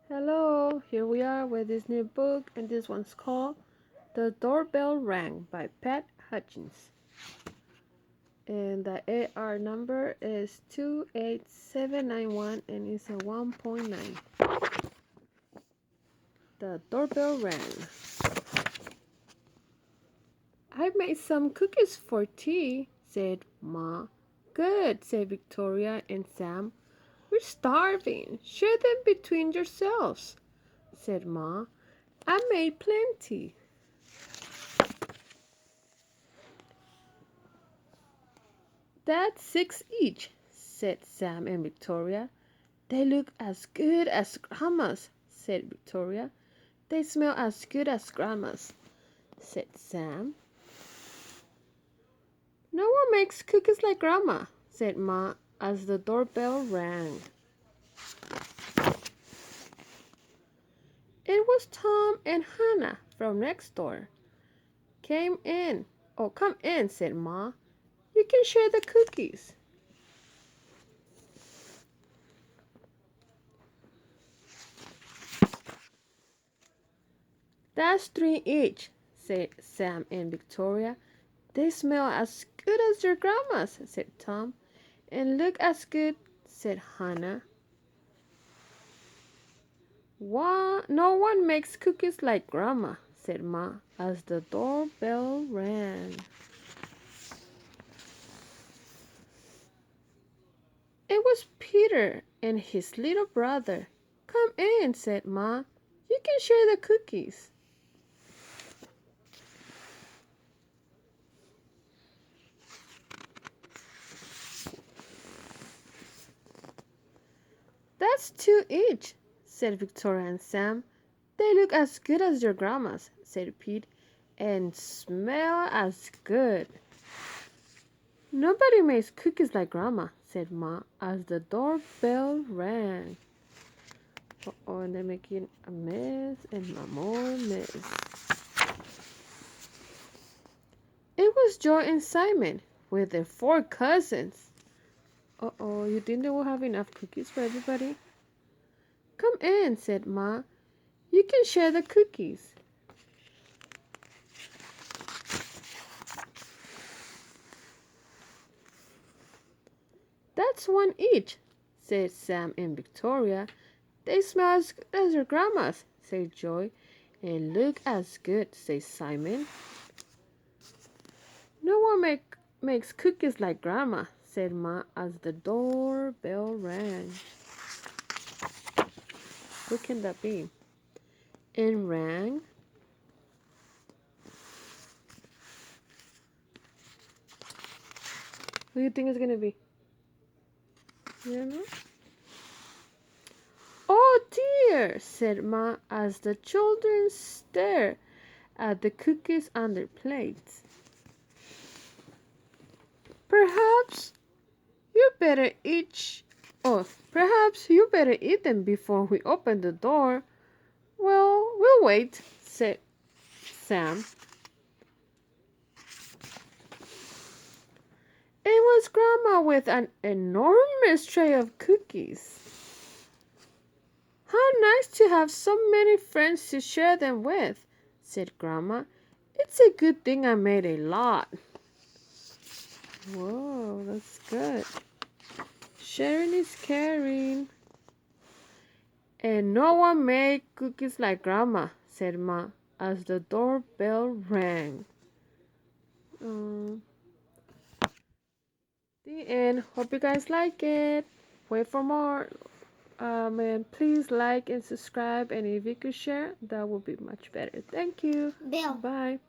Hello, here we are with this new book, and this one's called The Doorbell Rang by Pat Hutchins. And the A.R number is 28791 and it's a 1.9. The doorbell rang. I made some cookies for tea, said Ma. Good, said Victoria and Sam. We're starving. Share them between yourselves, said Ma. I made plenty. That's 6 each, said Sam and Victoria. They look as good as Grandma's, said Victoria. They smell as good as Grandma's, said Sam. No one makes cookies like Grandma, said Ma as the doorbell rang. It was Tom and Hannah from next door. Come in, said Ma. You can share the cookies. That's 3 each, said Sam and Victoria. They smell as good as your grandma's, said Tom. And look as good, said Hannah. No one makes cookies like Grandma, said Ma as the doorbell rang. It was Peter and his little brother. Come in, said Ma. You can share the cookies. That's 2 each, said Victoria and Sam. They look as good as your grandma's, said Pete, and smell as good. Nobody makes cookies like Grandma, said Ma as the doorbell rang. Uh-oh, and they're making a mess and more mess. It was Joy and Simon with their 4 cousins. Uh-oh, you think they will have enough cookies for everybody? Come in, said Ma. You can share the cookies. That's 1 each, said Sam and Victoria. They smell as good as your grandma's, said Joy. And look as good, said Simon. No one makes cookies like Grandma, said Ma as the doorbell rang. Who can that be? And rang. Who do you think it's gonna be? You don't know? Oh dear, said Ma as the children stared at the cookies on their plates. Perhaps you better perhaps you better eat them before we open the door. Well, we'll wait, said Sam. It was Grandma with an enormous tray of cookies. How nice to have so many friends to share them with, said Grandma. It's a good thing I made a lot. Whoa, that's good. Sharing is caring. And no one made cookies like Grandma, said Ma as the doorbell rang. The end. Hope you guys like it. Wait for more. And please like and subscribe. And if you could share, that would be much better. Thank you. Bill. Bye.